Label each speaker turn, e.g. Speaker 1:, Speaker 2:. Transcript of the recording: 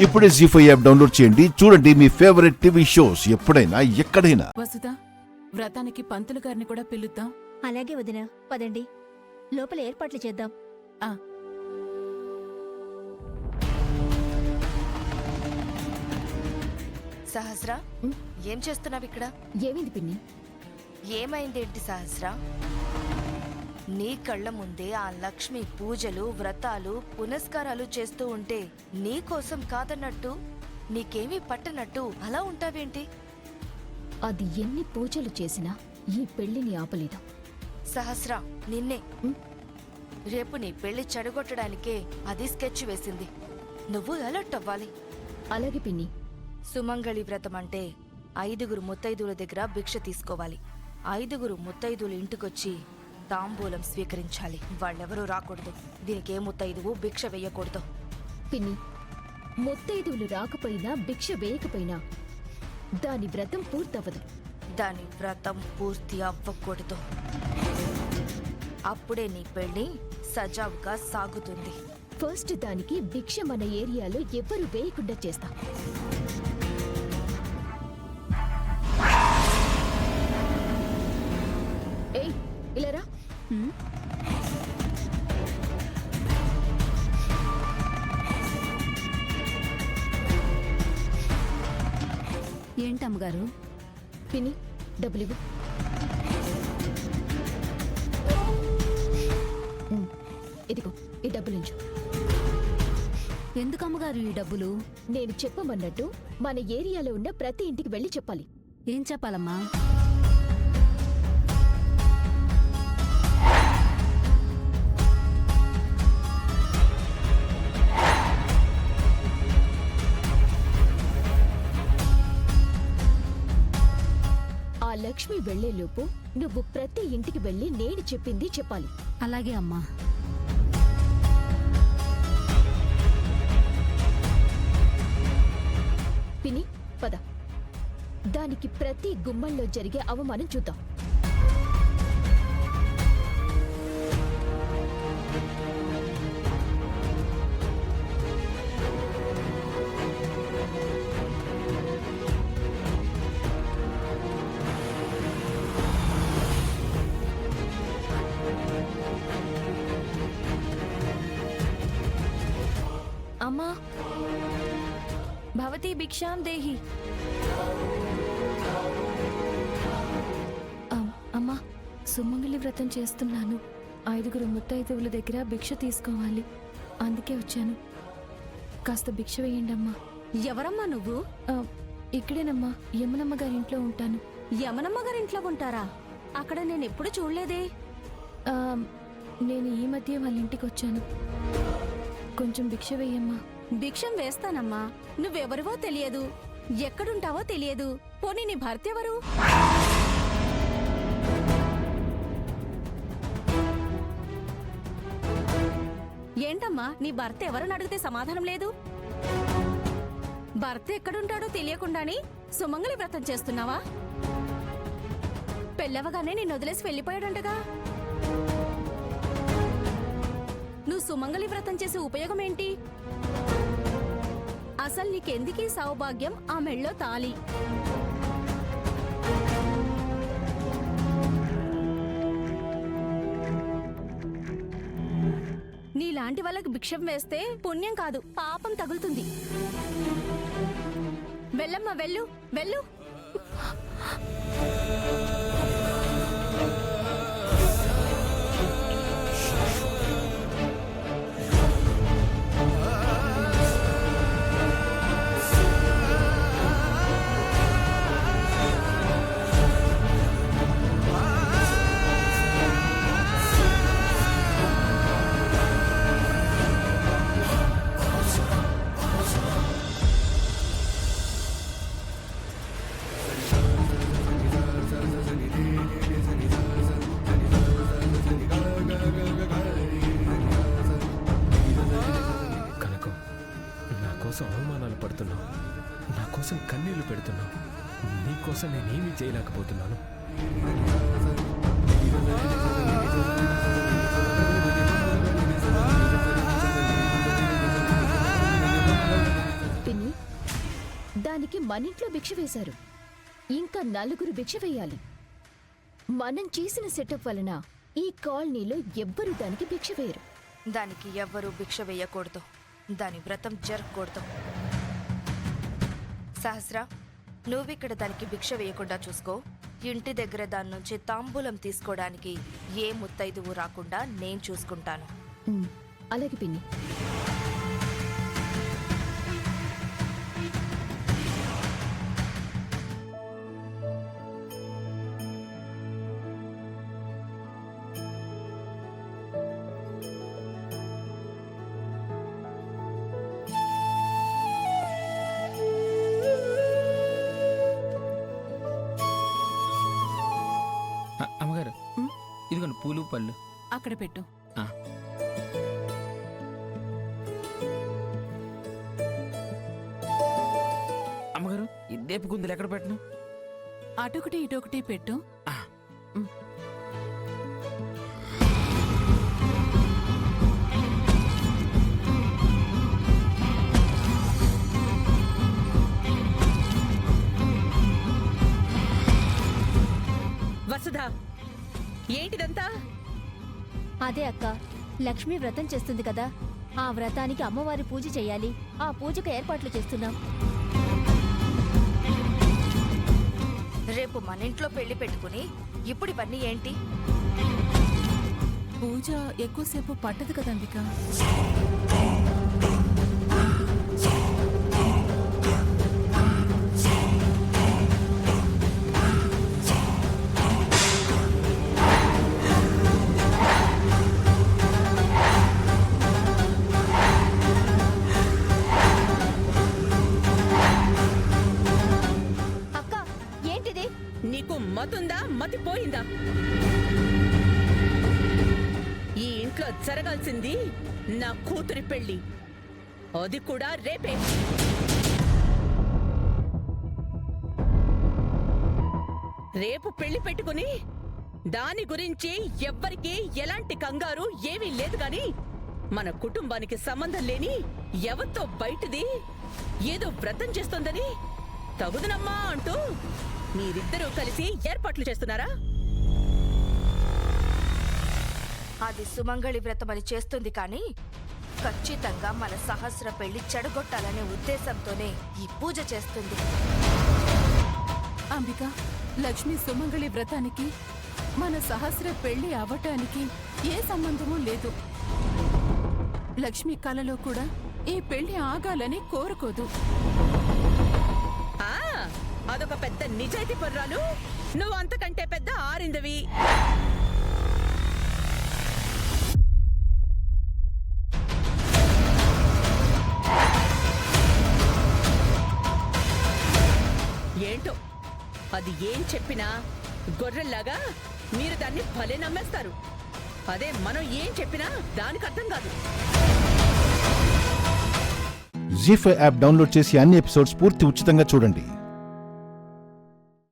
Speaker 1: ఇప్పుడే జీ5 app download చేయండి. చూడండి మీ ఫేవరెట్ టీవీ షోస్ ఎప్పుడైనా ఎక్కడైనా.
Speaker 2: వసుధ, వ్రతానికి పంతులు గారిని కూడా పిలుద్దాం.
Speaker 3: అలాగే వదినా, పదండి లోపల ఏర్పాట్లు చేద్దాం.
Speaker 4: సహస్ర, ఏం చేస్తున్నావు ఇక్కడ?
Speaker 3: ఏమైంది పిన్ని?
Speaker 4: ఏమైందేంటి సహస్ర? నీ కళ్ళ ముందే ఆ లక్ష్మి పూజలు, వ్రతాలు, పునస్కారాలు చేస్తూ ఉంటే నీకోసం కాదన్నట్టు, నీకేమీ పట్టనట్టు అలా ఉంటావేంటి?
Speaker 3: అది ఎన్ని పూజలు చేసినా ఈ పెళ్లిని ఆపలేదు.
Speaker 4: సహస్ర, నిన్నే రేపు నీ పెళ్లి చెడగొట్టడానికే అది స్కెచ్ వేసింది. నువ్వు అలర్ట్ అవ్వాలి.
Speaker 3: అలాగే పిన్ని.
Speaker 4: సుమంగళి వ్రతం అంటే 5 ముత్తైదుల దగ్గర భిక్ష తీసుకోవాలి. 5 ముత్తైదులు ఇంటికొచ్చి తాంబూలం స్వీకరించాలి. వాళ్ళెవరూ రాకూడదు. దీనికి ఏ ముత్తైదువు భిక్ష వేయకూడదు.
Speaker 3: పిన్ని, ముత్తైదువులు రాకపోయినా భిక్ష వేయకపోయినా దాని వ్రతం పూర్తవ్వదు.
Speaker 4: దాని వ్రతం పూర్తి అవ్వకూడదు. అప్పుడే నీ పెళ్లి సజావుగా సాగుతుంది.
Speaker 3: ఫస్ట్ దానికి భిక్ష మన ఏరియాలో ఎవ్వరూ వేయకుండా చేస్తా. ఏయ్, ఇలారా.
Speaker 5: ఏంటమ్మగారు?
Speaker 3: పిన్ని, డబ్బులివ్వు. ఇదిగో, ఈ డబ్బులుంచు.
Speaker 5: ఎందుకమ్మగారు ఈ డబ్బులు?
Speaker 3: నేను చెప్పమన్నట్టు మన ఏరియాలో ఉన్న ప్రతి ఇంటికి వెళ్ళి చెప్పాలి.
Speaker 5: ఏం చెప్పాలమ్మా?
Speaker 3: ఆ లక్ష్మి వెళ్లేలోపు నువ్వు ప్రతి ఇంటికి వెళ్ళి నేను చెప్పింది చెప్పాలి.
Speaker 5: అలాగే అమ్మా.
Speaker 3: పిని, పద. దానికి ప్రతి గుమ్మంలో జరిగే అవమానం చూద్దాం.
Speaker 6: అమ్మా, భవతి భిక్షాం దేహి. అమ్మా, సుమంగళి వ్రతం చేస్తున్నాను. 5 ముత్తైదువుల దగ్గర భిక్ష తీసుకోవాలి. అందుకే వచ్చాను. కాస్త భిక్ష వేయండి అమ్మా.
Speaker 5: ఎవరమ్మా నువ్వు?
Speaker 6: ఇక్కడేనమ్మా, యమునమ్మ గారింట్లో ఉంటాను.
Speaker 5: యమనమ్మ గారింట్లో ఉంటారా? అక్కడ నేను ఎప్పుడు చూడలేదే.
Speaker 6: నేను ఈ మధ్య వాళ్ళ ఇంటికి వచ్చాను. కొంచెం భిక్ష వేయమ్మా.
Speaker 5: భిక్షం వేస్తానమ్మా. నువ్వెవరివో తెలియదు, ఎక్కడుంటావో తెలియదు. పోనీ నీ భర్త ఎవరు? ఏంటమ్మా, నీ భర్త ఎవరని అడిగితే సమాధానం లేదు. భర్త ఎక్కడుంటాడో తెలియకుండానే సుమంగళి వ్రతం చేస్తున్నావా? పెళ్ళవగానే నిన్ను వదిలేసి వెళ్ళిపోయాడంటగా. నువ్వు సుమంగళి వ్రతం చేసే ఉపయోగం ఏంటి? అసలు నీకెందుకీ సౌభాగ్యం? ఆ మెళ్ళో తాళి. నీలాంటి వాళ్ళకి భిక్షం వేస్తే పుణ్యం కాదు, పాపం తగులుతుంది. వెళ్ళమ్మా, వెళ్ళు వెళ్ళు.
Speaker 7: అవమానాలు పడుతున్నావు, నా కోసం కన్నీళ్లు పెడుతున్నావు. నీ కోసం నేనేమీ చేయలేకపోతున్నాను.
Speaker 3: పిన్ని, దానికి మనింట్లో భిక్ష వేశారు. ఇంకా 4 భిక్ష వేయాలి. మనం చేసిన సెటప్ వలన ఈ కాలనీలో ఎవ్వరూ దానికి భిక్ష వేయరు.
Speaker 4: దానికి ఎవ్వరూ భిక్ష వేయకూడదు. దాని వ్రతం జరగకూడదు. సహస్ర, నువ్విక్కడ దానికి భిక్ష వేయకుండా చూసుకో. ఇంటి దగ్గర దాని నుంచి తాంబూలం తీసుకోవడానికి ఏ ముత్తైదువు రాకుండా నేను చూసుకుంటాను.
Speaker 3: అలాగే పిన్ని.
Speaker 8: అమ్మగారు, ఇదిగోండి పూలు పళ్ళు.
Speaker 2: అక్కడ పెట్టు.
Speaker 8: ఆ. అమ్మగారు, ఈ దేపు గుందులు ఎక్కడ పెట్టను?
Speaker 2: అటొకటి ఇటొకటి పెట్టు.
Speaker 8: ఆ.
Speaker 5: వసుధా, ఏంటిదంతా?
Speaker 6: అదే అక్క, లక్ష్మి వ్రతం చేస్తుంది కదా, ఆ వ్రతానికి అమ్మవారి పూజ చేయాలి. ఆ పూజకు ఏర్పాట్లు చేస్తున్నాం.
Speaker 4: రేపు మన ఇంట్లో పెళ్లి పెట్టుకుని ఇప్పుడు ఇవన్నీ ఏంటి?
Speaker 2: పూజ ఎక్కువసేపు పట్టదు కదా అంబిక.
Speaker 6: అక్క, ఏంటిది?
Speaker 5: నీకు మతుందా, మతిపోయిందా? ఈ ఇంట్లో జరగాల్సింది నా కూతురి పెళ్లి, అది కూడా రేపే. రేపు పెళ్లి పెట్టుకుని దాని గురించి ఎవ్వరికీ ఎలాంటి కంగారు ఏమీ లేదు గాని, మన కుటుంబానికి సంబంధం లేని ఎవరితో బయటది ఏదో వ్రతం చేస్తోందని తగుదనమ్మా అంటూ మీరిద్దరూ కలిసి ఏర్పాట్లు చేస్తున్నారా?
Speaker 4: అది సుమంగళి వ్రతమని చేస్తుంది కానీ ఖచ్చితంగా మన సహస్ర పెళ్లి చెడగొట్టాలనే ఉద్దేశంతోనే ఈ పూజ చేస్తుంది.
Speaker 2: అంబిక, లక్ష్మి సుమంగళి వ్రతానికి మన సహస్ర పెళ్లి అవ్వటానికి ఏ సంబంధమూ లేదు. లక్ష్మి కలలో కూడా ఈ పెళ్లి ఆగాలని కోరుకోదు.
Speaker 5: ఆ, అదొక పెద్ద నిజాయితీ పర్రాలు. నువ్వు అంతకంటే పెద్ద ఆరిందవి. ఏంటో అది ఏం చెప్పినా గొర్రెల్లాగా మీరు దాన్ని భలే నమ్మేస్తారు. అదే మనం ఏం చెప్పినా దానికి అర్థం కాదు.
Speaker 1: జీ5 యాప్ డౌన్లోడ్ చేసి అన్ని ఎపిసోడ్స్ పూర్తి ఉచితంగా చూడండి.